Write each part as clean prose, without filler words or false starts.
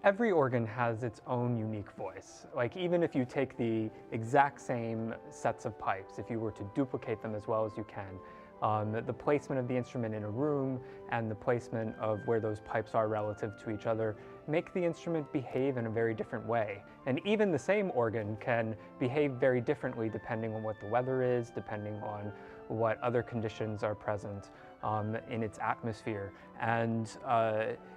Every organ has its own unique voice. Like, even if you take the exact same sets of pipes, if you were to duplicate them as well as you can, the placement of the instrument in a room and the placement of where those pipes are relative to each other make the instrument behave in a very different way. And even the same organ can behave very differently depending on what the weather is, depending on what other conditions are present in its atmosphere. And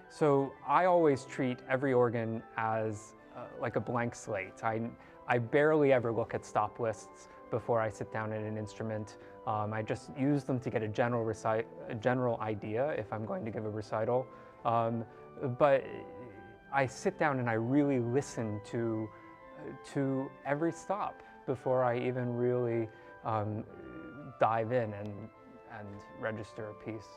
so I always treat every organ as like a blank slate. I barely ever look at stop lists before I sit down at an instrument. I just use them to get a general idea if I'm going to give a recital. But I sit down and I really listen to every stop before I even really dive in and register a piece.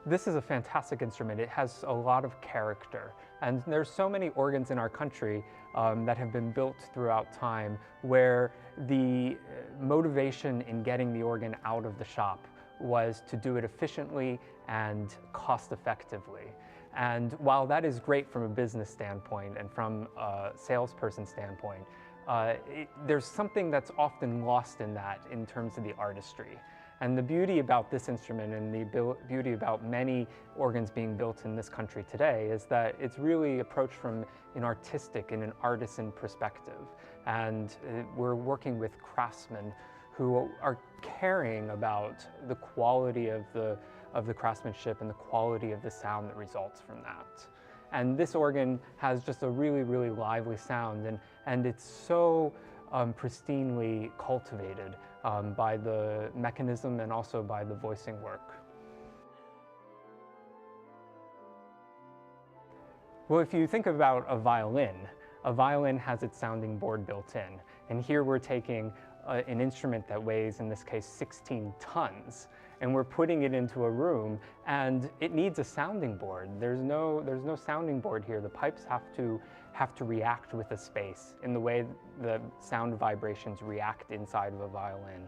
This is a fantastic instrument. It has a lot of character, and there's so many organs in our country that have been built throughout time where the motivation in getting the organ out of the shop was to do it efficiently and cost effectively. And while that is great from a business standpoint and from a salesperson standpoint, there's something that's often lost in that in terms of the artistry. And the beauty about this instrument and the beauty about many organs being built in this country today is that it's really approached from an artistic and an artisan perspective. And we're working with craftsmen who are caring about the quality of the craftsmanship and the quality of the sound that results from that. And this organ has just a really, really lively sound, and it's so pristinely cultivated by the mechanism and also by the voicing work. Well, if you think about a violin has its sounding board built in. And here we're taking an instrument that weighs, in this case, 16 tons, and we're putting it into a room, and it needs a sounding board. There's no sounding board here. The pipes have to react with the space in the way the sound vibrations react inside of a violin.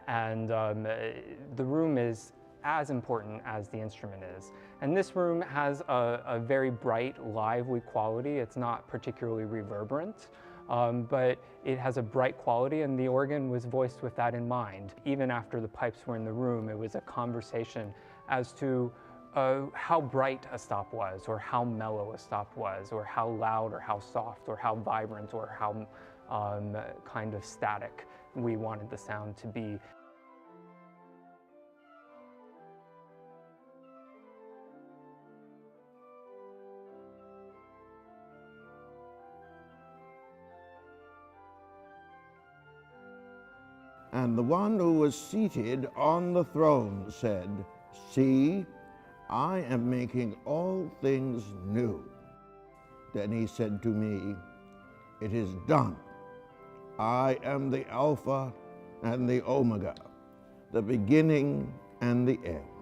And the room is as important as the instrument is. And this room has a very bright, lively quality. It's not particularly reverberant, but it has a bright quality, and the organ was voiced with that in mind. Even after the pipes were in the room, it was a conversation as to how bright a stop was, or how mellow a stop was, or how loud or how soft or how vibrant or how kind of static we wanted the sound to be. And the one who was seated on the throne said, "See, I am making all things new." Then he said to me, "It is done. I am the Alpha and the Omega, the beginning and the end."